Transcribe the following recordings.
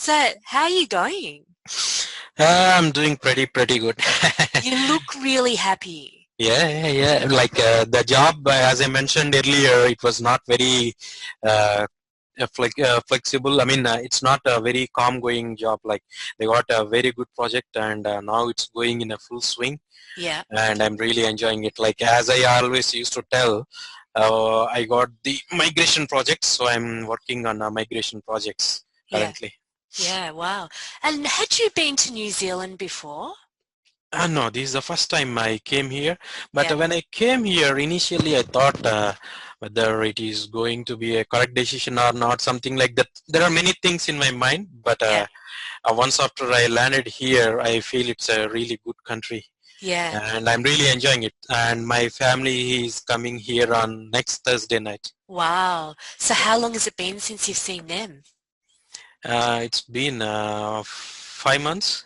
So, how are you going? I'm doing pretty good. You look really happy. Yeah. Like the job, as I mentioned earlier, it was not very uh, flexible. I mean, it's not a very calm going job. Like they got a very good project, and now it's going in a full swing, Yeah, and I'm really enjoying it. Like as I always used to tell, I got the migration projects, so I'm working on migration projects yeah, currently. yeah, wow. And had you been to New Zealand before? No, this is the first time I came here. But Yeah, when I came here, initially I thought whether it is going to be a correct decision or not, something like that. There are many things in my mind, but yeah, once after I landed here, I feel it's a really good country, yeah. and I'm really enjoying it. And my family is coming here on next Thursday night. Wow. So how long has it been since you've seen them? It's been 5 months.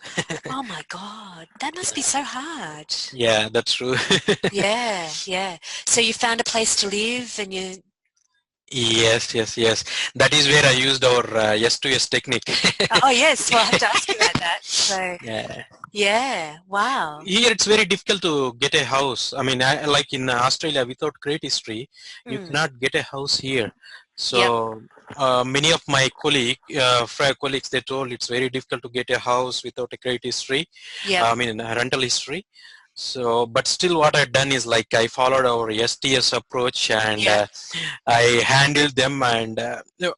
Oh my God, that must be so hard. Yeah, that's true. Yeah, yeah. So you found a place to live and you, Yes. That is where I used our yes to yes technique. oh yes, well I have to ask you about that. So, Yeah. yeah, wow. Here it's very difficult to get a house. I mean, like in Australia, without credit history, you Mm, cannot get a house here. yep, So many of my colleagues, they told it's very difficult to get a house without a credit history. yep, I mean, a rental history. So, but still, what I've done is like I followed our STS approach, and yep, I handled them. And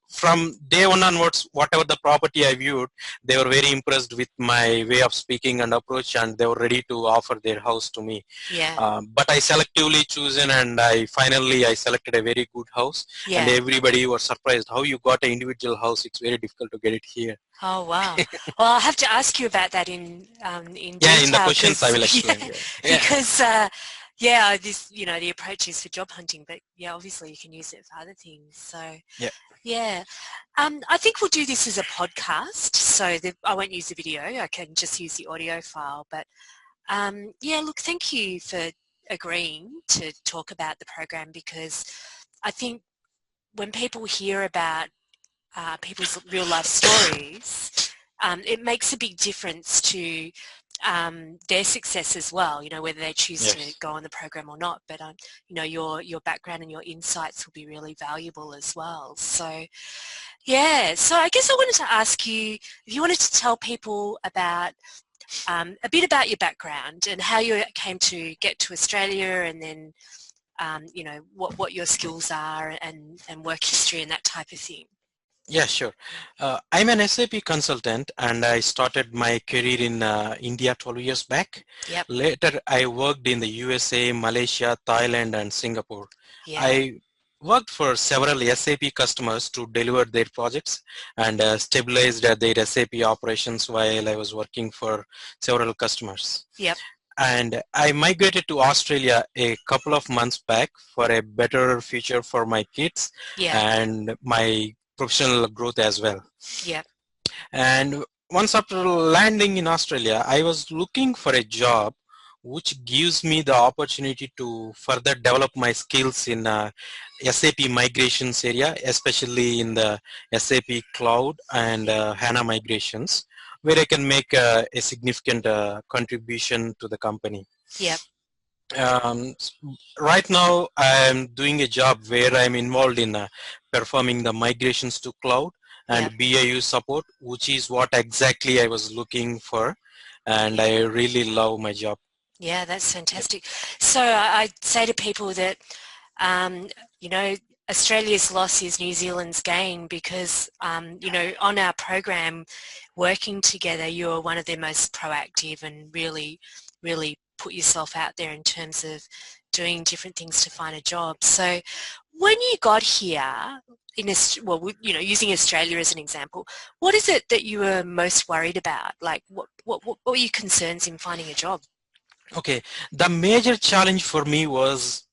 from day one onwards, whatever the property I viewed, they were very impressed with my way of speaking and approach, and they were ready to offer their house to me. yeah, But I selectively chosen, and I selected a very good house, and yeah. everybody was surprised how you got an individual house. It's very difficult to get it here. Oh wow. Well, I'll have to ask you about that in Yeah, in the detail questions I because will explain. yeah, Yeah. because yeah, this the approach is for job hunting, but yeah, obviously you can use it for other things. So Yeah. yeah, I think we'll do this as a podcast, so I won't use the video. I can just use the audio file. But yeah, look, thank you for agreeing to talk about the program because I think when people hear about people's real life stories, it makes a big difference to their success as well, whether they choose to Yes. go on the program or not. But, your background and your insights will be really valuable as well. So, yeah, so I guess I wanted to ask you if you wanted to tell people about a bit about your background and how you came to get to Australia and then, what your skills are and work history and that type of thing. Yeah, sure. I'm an SAP consultant, and I started my career in India 12 years back. Yep. Later, I worked in the USA, Malaysia, Thailand, and Singapore. Yeah. I worked for several SAP customers to deliver their projects and stabilized their SAP operations while I was working for several customers. Yep. And I migrated to Australia a couple of months back for a better future for my kids Yeah. and my professional growth as well. Yep. And once after landing in Australia, I was looking for a job which gives me the opportunity to further develop my skills in SAP migrations area, especially in the SAP cloud and HANA migrations, where I can make a significant contribution to the company. Yep. Um, s- right now, I'm doing a job where I'm involved in performing the migrations to cloud Yep. and BAU support, which is what exactly I was looking for, and Yeah. I really love my job. Yeah, that's Yeah. fantastic. So I say to people that, um, you know, Australia's loss is New Zealand's gain because, on our program, working together, you're one of the most proactive and really, really put yourself out there in terms of doing different things to find a job. So when you got here, using Australia as an example, what is it that you were most worried about? Like, what were your concerns in finding a job? Okay, the major challenge for me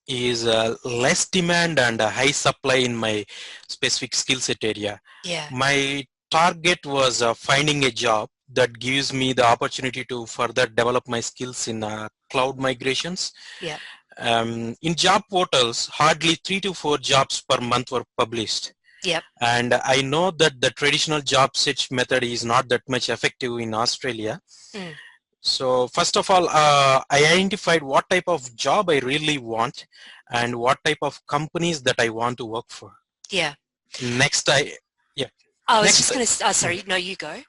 is less demand and a high supply in my specific skill set area. Yeah, My target was finding a job that gives me the opportunity to further develop my skills in cloud migrations. yeah, In job portals, hardly 3 to 4 jobs per month were published. Yep. And I know that the traditional job search method is not that much effective in Australia. Mm. So first of all, I identified what type of job I really want and what type of companies that I want to work for. Yeah. Next, yeah. I was Next, just going to, sorry, no, you go.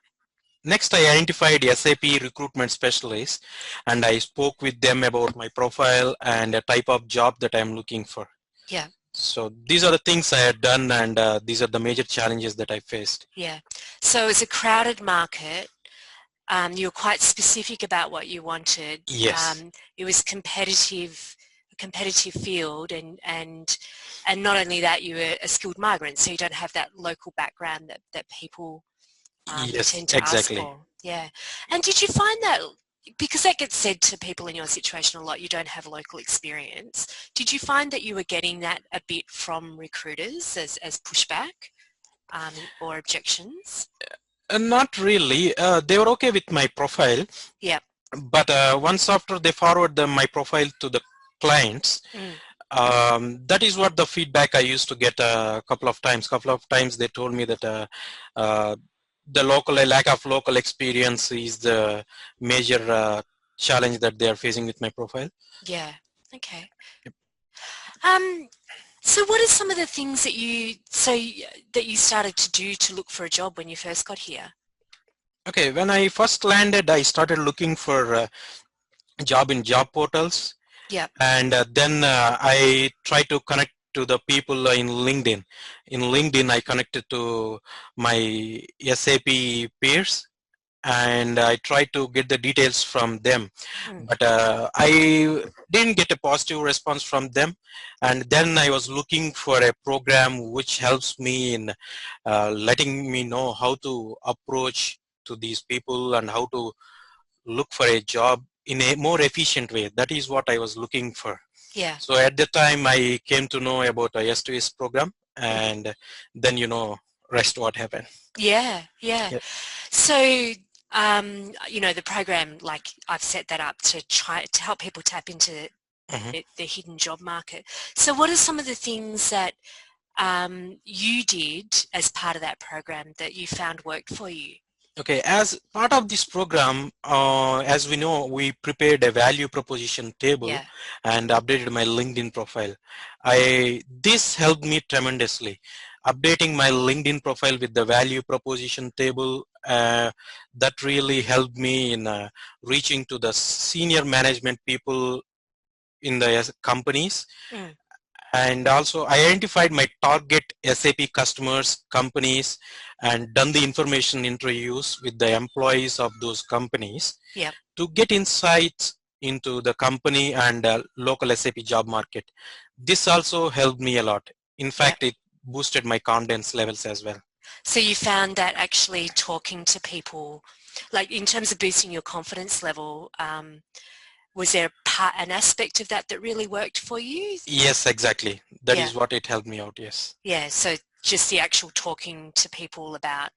Next, I identified SAP recruitment specialists and I spoke with them about my profile and a type of job that I'm looking for. Yeah. So these are the things I had done, and these are the major challenges that I faced. Yeah. So it's a crowded market. You were quite specific about what you wanted. Yes. It was a competitive field, and not only that, you were a skilled migrant, so you don't have that local background that people Yes, tend to ask exactly. for. Yeah. And did you find that, because that gets said to people in your situation a lot, you don't have local experience, did you find that you were getting that a bit from recruiters as pushback or objections? Not really. They were okay with my profile. Yeah. But once after they forward my profile to the clients, Mm. that is what the feedback I used to get a couple of times. Couple of times they told me that the lack of local experience is the major challenge that they are facing with my profile. Yeah. Okay. Yep. So what are some of the things that you started to do to look for a job when you first got here? Okay, when I first landed, I started looking for a job in job portals. Yep. And then I try to connect to the people in LinkedIn. In LinkedIn, I connected to my SAP peers and I tried to get the details from them. Mm. But I didn't get a positive response from them. And then I was looking for a program which helps me in letting me know how to approach to these people and how to look for a job in a more efficient way. That is what I was looking for. Yeah. So at the time I came to know about a S2S program, Mm. and then rest what happened. Yeah. Yeah. Yep. So the program, like I've set that up to try to help people tap into Mhm. the hidden job market. So what are some of the things that you did as part of that program that you found worked for you? Okay, as part of this program, as we know, we prepared a value proposition table Yeah. and updated my LinkedIn profile. This helped me tremendously. Updating my LinkedIn profile with the value proposition table, that really helped me in reaching to the senior management people in the companies, Mm. and also I identified my target SAP customers, companies, and done the information interviews with the employees of those companies Yep. to get insights into the company and local SAP job market. This also helped me a lot. In Yep. fact, it boosted my confidence levels as well. So you found that actually talking to people, like in terms of boosting your confidence level, was there an aspect of that that really worked for you? Yes, exactly. That Yeah. is what it helped me out, yes. Yeah. So just the actual talking to people about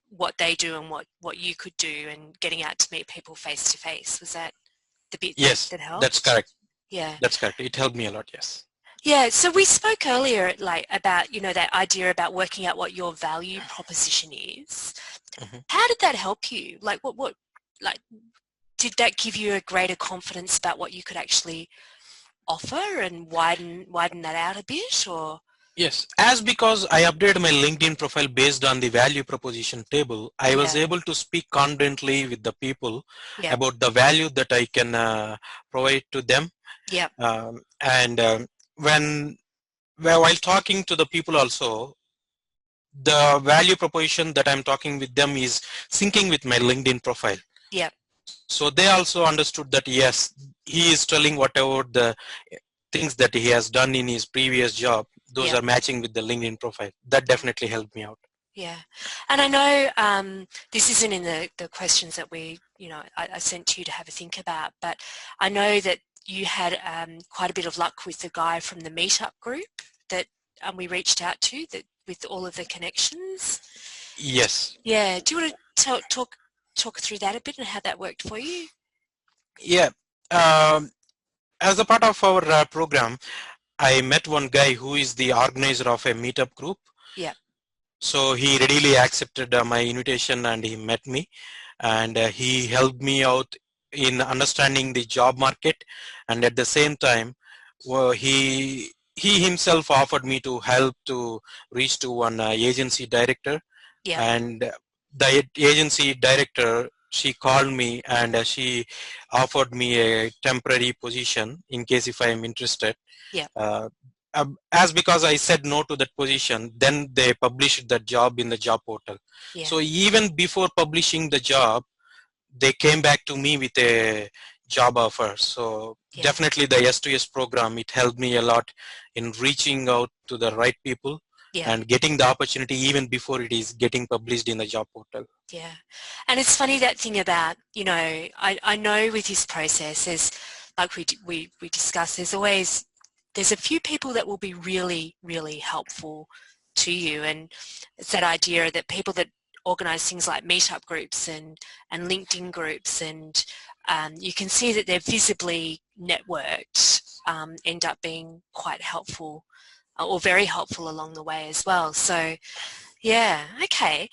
what they do and what you could do and getting out to meet people face to face, was that the bit Yes, that that's helped? correct. Yeah. That's correct. It helped me a lot, yes. Yeah, so we spoke earlier like about, that idea about working out what your value proposition is. Mhm. How did that help you? Like like did that give you a greater confidence about what you could actually offer and widen that out a bit, or? Yes, as because I updated my LinkedIn profile based on the value proposition table, I was Yeah. able to speak confidently with the people Yep. about the value that I can provide to them. Yep. And while talking to the people also, the value proposition that I'm talking with them is syncing with my LinkedIn profile. Yep. So they also understood that yes, he is telling whatever the things that he has done in his previous job, those Yep. are matching with the LinkedIn profile. That definitely helped me out. Yeah. And I know this isn't in the questions that I sent to you to have a think about, but I know that you had quite a bit of luck with the guy from the meetup group that we reached out to, that with all of the connections. Yes. Yeah. Do you want to talk through that a bit and how that worked for you? Yeah. Um, as a part of our program, I met one guy who is the organizer of a meetup group. Yeah. So he readily accepted my invitation and he met me, and he helped me out in understanding the job market, and at the same time he himself offered me to help to reach to one agency director. Yep. And the agency director, she called me and she offered me a temporary position in case if I am interested. Yep. As because I said no to that position, then they published the job in the job portal. Yeah. So even before publishing the job, they came back to me with a job offer. So Yeah. definitely the S2S program, it helped me a lot in reaching out to the right people Yeah. and getting the opportunity even before it is getting published in the job portal. Yeah. And it's funny, that thing about, you know, I know with this process, there's, like we discussed, there's a few people that will be really, really helpful to you. And it's that idea that people that organize things like meetup groups and LinkedIn groups, and you can see that they're visibly networked, end up being quite helpful or very helpful along the way as well. So yeah, okay.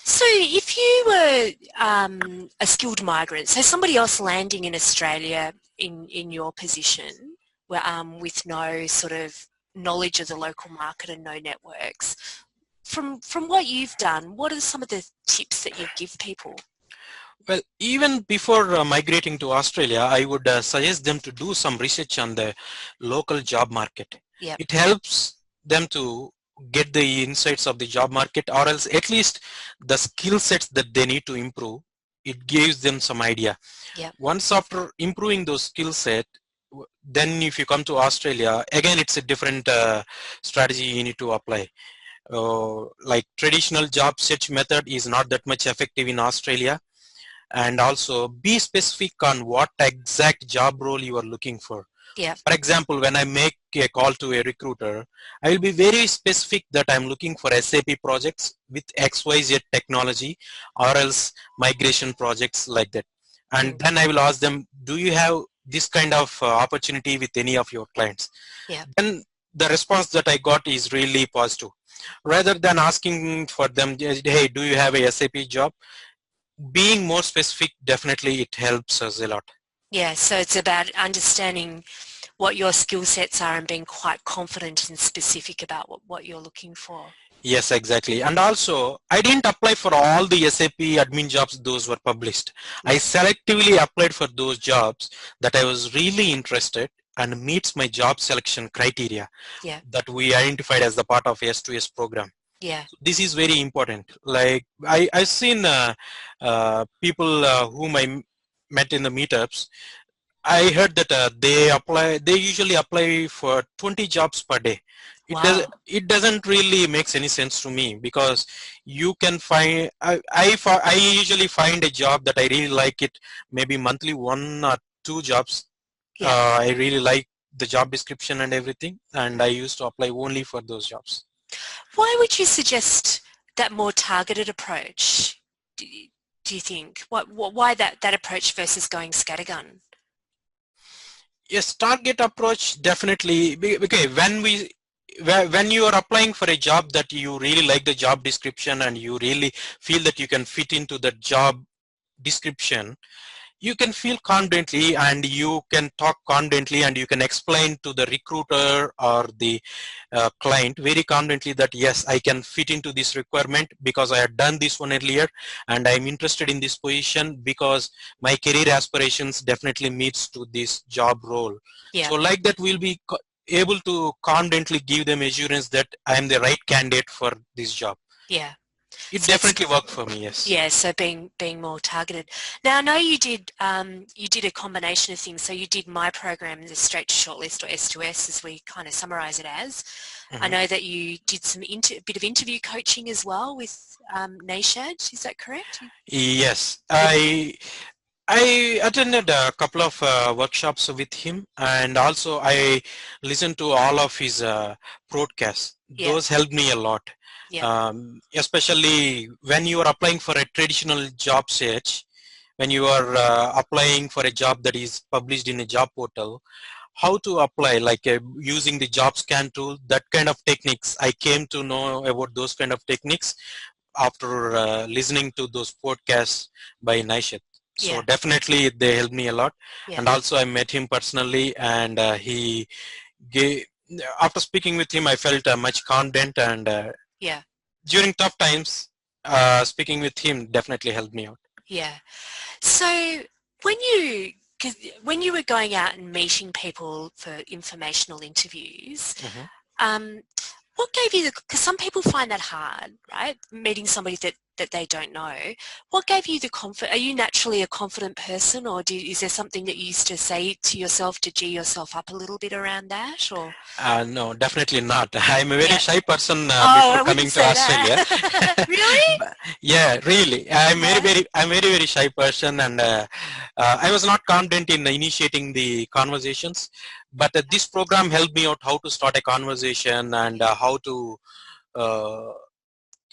So if you were a skilled migrant, so somebody else landing in Australia in your position, with no sort of knowledge of the local market and no networks, from what you've done, what are some of the tips that you give people? Well, even before migrating to Australia, I would suggest them to do some research on the local job market. Yep. It helps them to get the insights of the job market, or else at least the skill sets that they need to improve. It gives them some idea. Yep. Once after improving those skill set, then if you come to Australia, again it's a different strategy you need to apply. Like traditional job search method is not that much effective in Australia. And also be specific on what exact job role you are looking for. Yeah. For example, when I make a call to a recruiter, I will be very specific that I'm looking for SAP projects with XYZ technology, or else migration projects like that. And then I will ask them, do you have this kind of opportunity with any of your clients? Yeah. Then the response that I got is really positive. Rather than asking for them, hey, do you have a SAP job? Being more specific, definitely it helps us a lot. Yeah, so it's about understanding what your skill sets are and being quite confident and specific about what you're looking for. Yes, exactly. And also, I didn't apply for all the SAP admin jobs those were published. I Yeah. selectively applied for those jobs that I was really interested and meets my job selection criteria. Yeah. That we identified as the part of S2S program. Yeah. This is very important. Like I've seen people whom I met in the meetups. I heard that they usually apply for 20 jobs per day. Wow. It doesn't really makes any sense to me, because you can find, I usually find a job that I really like it, maybe monthly 1 or 2 jobs. Yeah. I really like the job description and everything, and I used to apply only for those jobs. Why would you suggest that more targeted approach? Do you think? Why that approach versus going scattergun? Yes, target approach, definitely. Okay, when you are applying for a job that you really like the job description and you really feel that you can fit into the job description, you can feel confidently and you can talk confidently and you can explain to the recruiter or the client very confidently that yes, I can fit into this requirement because I had done this one earlier, and I'm interested in this position because my career aspirations definitely meets to this job role. Yeah. So like that, we'll be able to confidently give them assurance that I am the right candidate for this job. Yeah. It So definitely worked for me, yes. Yeah, so being more targeted. Now I know you did a combination of things. So you did my program, the straight to shortlist, or S2S as we kind of summarize it as. I know that you did some a bit of interview coaching as well with Nashad, is that correct? Yes, I attended a couple of workshops with him, and also I listened to all of his broadcasts. Yeah. Those helped me a lot. Yeah. Especially when you are applying for a traditional job search, when you are applying for a job that is published in a job portal, how to apply, like using the job scan tool, that kind of techniques. I came to know about those kind of techniques after listening to those podcasts by Naishit. So Yeah. definitely they helped me a lot. Yeah. And also I met him personally, and he gave, after speaking with him, I felt much confident, and Yeah. during tough times, speaking with him definitely helped me out. Yeah. So when you, 'cause when you were going out and meeting people for informational interviews, Mhm. um, what gave you the, because some people find that hard, right? Meeting somebody that they don't know. What gave you the confidence? Are you naturally a confident person, or is there something that you used to say to yourself to G yourself up a little bit around that, or? No, definitely not. I'm a very Yeah. shy person Oh, before I wouldn't coming to say Australia. that. Really? Yeah, really. Yeah. I'm very shy person, and I was not confident in initiating the conversations. But this program helped me out how to start a conversation, and how to uh,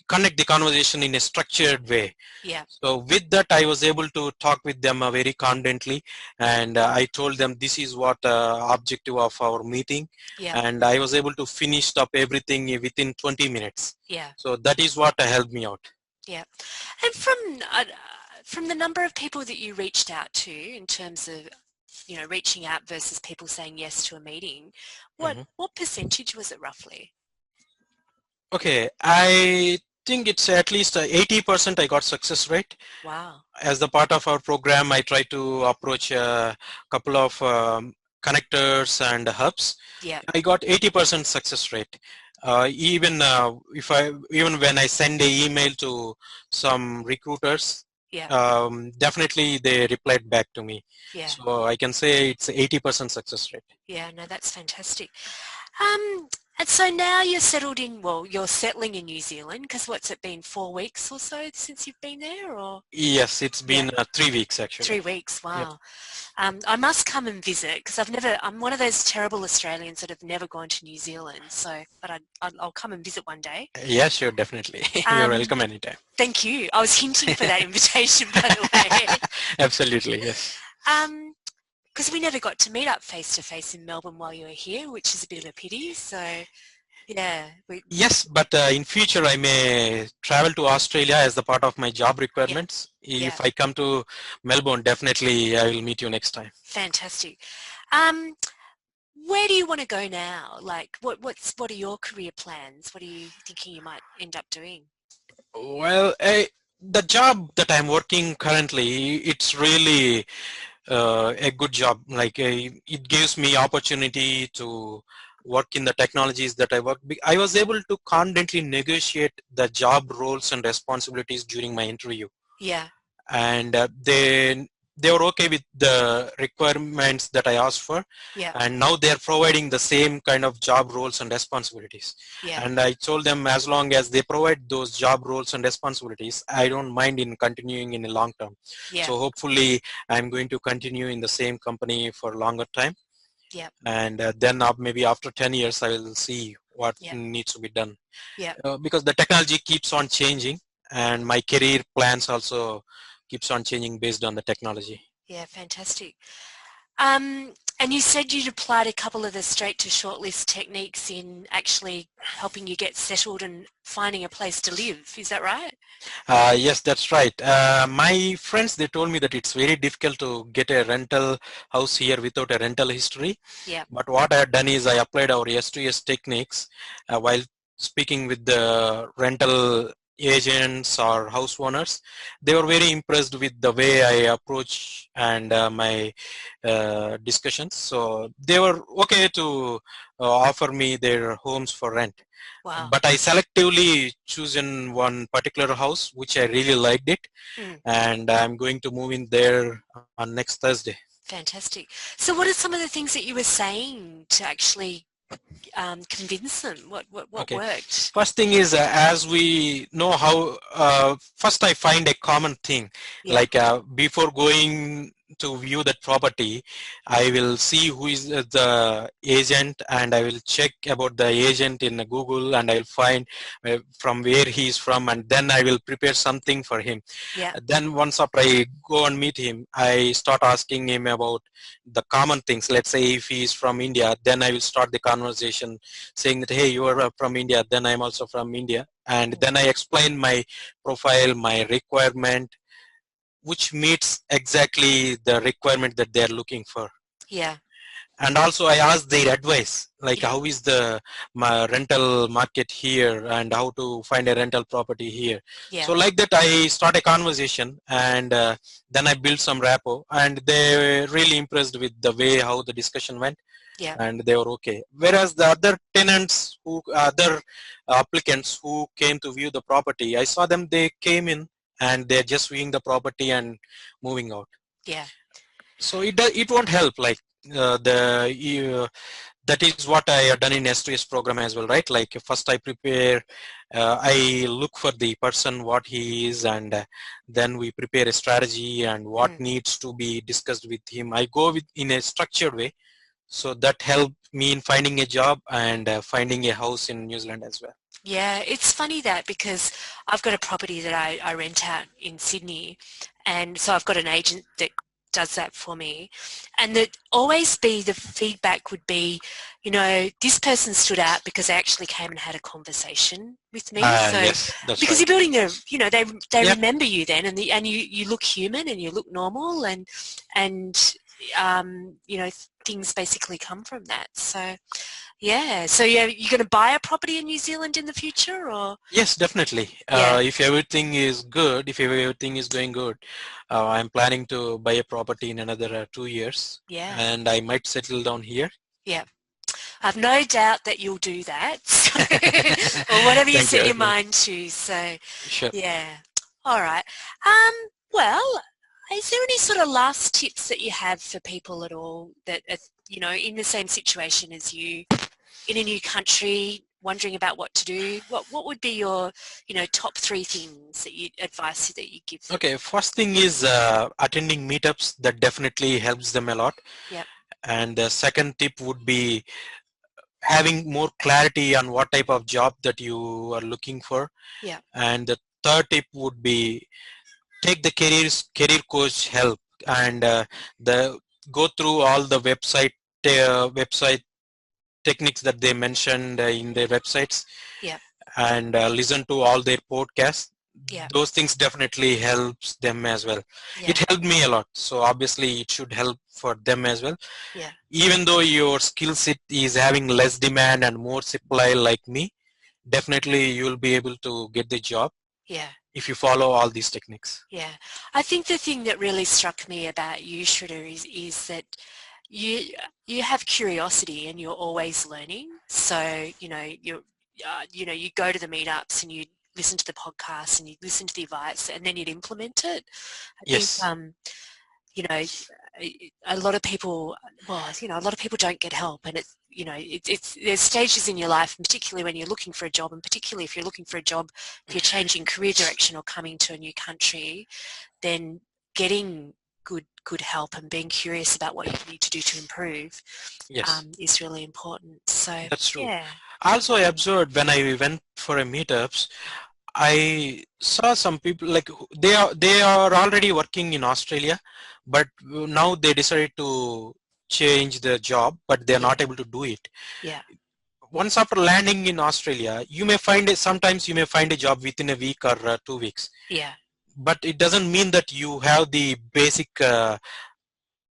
connect the conversation in a structured way. Yeah. So with that, I was able to talk with them very confidently, and I told them this is what objective of our meeting, Yeah. and I was able to finish up everything within 20 minutes. Yeah. So that is what helped me out. Yeah. And from the number of people that you reached out to in terms of, you know, reaching out versus people saying yes to a meeting, Mhm. what percentage was it roughly? Okay, I think it's at least 80% I got success rate. Wow. As the part of our program, I try to approach a couple of connectors and hubs. Yeah. I got 80% success rate. Even when I send a email to some recruiters, Yeah. definitely they replied back to me. Yeah. So I can say it's 80% success rate. Yeah. No, that's fantastic. Um, and so now you're settled in, well, you're settling in New Zealand because what's it been, 4 weeks or so since you've been there, or? Yes, it's Yeah. been 3 weeks actually. 3 weeks. Yep. Wow. I must come and visit because I'm one of those terrible Australians that have never gone to New Zealand. So, but I'll come and visit one day. Yeah, sure, definitely. You're Um, welcome anytime. thank you. I was hinting for that invitation, by the way. Absolutely, yes. Because we never got to meet up face to face in Melbourne while you were here, which is a bit of a pity. So, yeah, Yes, but in future I may travel to Australia as the part of my job yeah, requirements. yeah, If I come to Melbourne, definitely I will meet you next time. fantastic. Um, where do you want to go now? Like, what are your career plans? What are you thinking you might end up doing? Well, the job that I'm working currently, it's really a good job. Like it gives me opportunity to work in the technologies that I work. I was able to confidently negotiate the job roles and responsibilities during my interview, Yeah, and they were okay with the requirements that I asked for, yeah, and now they're providing the same kind of job roles and responsibilities. yeah, And I told them as long as they provide those job roles and responsibilities, I don't mind in continuing in a long term. yeah, So hopefully I'm going to continue in the same company for a longer time, yeah, and then maybe after 10 years I will see what yeah, needs to be done, yeah, because the technology keeps on changing, and my career plans also keeps on changing based on the technology. yeah, fantastic. And you said you'd applied a couple of the straight to shortlist techniques in actually helping you get settled and finding a place to live. Is that right? Yes, that's right. My friends, they told me that it's very difficult to get a rental house here without a rental history. Yeah, But what I had done is I applied our S2S techniques while speaking with the rental agents or house owners. They were very impressed with the way I approach and my discussions. So they were okay to offer me their homes for rent. wow. But I selectively chosen one particular house which I really liked it, Mm, and I'm going to move in there on next Thursday. fantastic. So what are some of the things that you were saying to actually convince them? What Okay. worked? First thing is, as we know how, first I find a common thing, Yeah, like before going to view that property, I will see who is the agent, and I will check about the agent in Google, and I will find from where he is from, and then I will prepare something for him. Yeah. Then once after I go and meet him, I start asking him about the common things. Let's say if he is from India, then I will start the conversation saying that, hey, you are from India, then I am also from India. And then I explain my profile, my requirement, which meets exactly the requirement that they are looking for. Yeah. And also I ask their advice, like Yeah. how is the rental market here and how to find a rental property here. Yeah. So like that I start a conversation, and then I build some rapport, and they were really impressed with the way how the discussion went, Yeah. and they were okay. Whereas the other tenants, other applicants who came to view the property, I saw them, they came in and they're just viewing the property and moving out. Yeah. So it won't help, like that is what I have done in S2S program as well, right? Like first I prepare, I look for the person, what he is, and then we prepare a strategy and what Mm. needs to be discussed with him. I go with in a structured way, so that helped me in finding a job and finding a house in New Zealand as well. Yeah, it's funny that because I've got a property that I rent out in Sydney, and so I've got an agent that does that for me, and that always be the feedback would be, this person stood out because they actually came and had a conversation with me. So Yes, that's because right. you're building they Yep. remember you then, and you look human and you look normal, and things basically come from that. So. Yeah, so you're going to buy a property in New Zealand in the future, or? Yes, definitely. Yeah, If everything is good, if everything is going good, I'm planning to buy a property in another 2 years, yeah, and I might settle down here. yeah. I've no doubt that you'll do that, so, or whatever you Thank you set your as well. mind to. So, Sure. yeah. All right. Well, is there any sort of last tips that you have for people at all that are, in the same situation as you, in a new country, wondering about what to do? What would be your, top 3 things that advice that you give them? Okay, first thing is attending meetups. That definitely helps them a lot. Yep. And the second tip would be having more clarity on what type of job that you are looking for. Yep. And the third tip would be take the career coach help, and the go through all the website techniques that they mentioned in their websites, Yep. and listen to all their podcasts. Yep. Those things definitely helps them as well. It Yep. helped me a lot, so obviously it should help for them as well. Yeah. Even though your skill set is having less demand and more supply like me, definitely you'll be able to get the job Yeah. if you follow all these techniques. Yeah. I think the thing that really struck me about you, Shridhar, is that you you have curiosity and you're always learning. So, you go to the meetups and you listen to the podcasts and you listen to the advice and then you'd implement it. I think, Yes. you know, a lot of people, a lot of people don't get help, and there's stages in your life, and particularly when you're looking for a job, and particularly if you're looking for a job, if you're changing career direction or coming to a new country, then getting good help and being curious about what you need to do to improve Yes. is really important. So That's true. yeah, Also, I observed when I went for a meetups, I saw some people like they are already working in Australia, but now they decided to change the job, but they're yeah, not able to do it. yeah, Once after landing in Australia, sometimes you may find a job within a week or 2 weeks, yeah, but it doesn't mean that you have the basic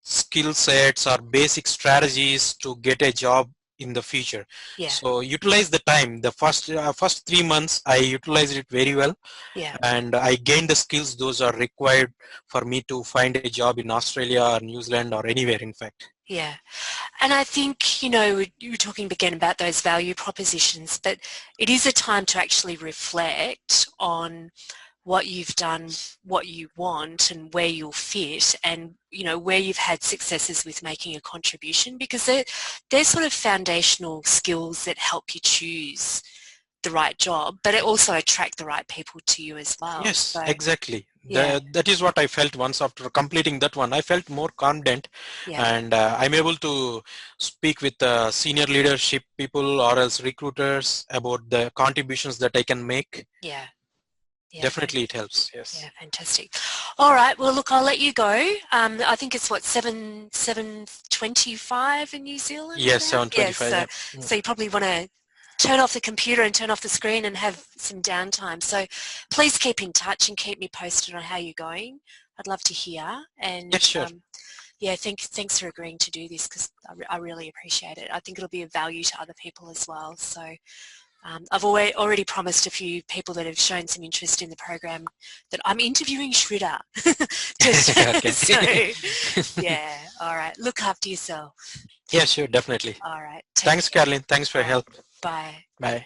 skill sets or basic strategies to get a job in the future. yeah, So utilize the time. The first 3 months I utilized it very well, yeah. and I gained the skills those are required for me to find a job in Australia or New Zealand or anywhere, in fact. Yeah, and I think, you were talking again about those value propositions, but it is a time to actually reflect on what you've done, what you want, and where you'll fit, and, where you've had successes with making a contribution, because they're sort of foundational skills that help you choose the right job, but it also attract the right people to you as well. Yes, So, exactly. yeah, That is what I felt once after completing that one. I felt more confident, yeah, and I'm able to speak with senior leadership people or else recruiters about the contributions that I can make. yeah, yeah. Definitely it helps, yes. Yeah, fantastic. All right. Well, look, I'll let you go. I think it's what 7:25 in New Zealand Yes, now. Yes. 7:25, So, yeah. so you probably want to turn off the computer and turn off the screen and have some downtime. So, please keep in touch and keep me posted on how you're going. I'd love to hear. Yes, And sure. yeah, thanks for agreeing to do this because I really appreciate it. I think it'll be of value to other people as well. So. I've already promised a few people that have shown some interest in the program that I'm interviewing Sridhar. Okay. So, yeah, all right. Look after yourself. Yeah, sure, definitely. All right. Take Thanks, care. Carolyn. Thanks for All your right. help. Bye. Bye.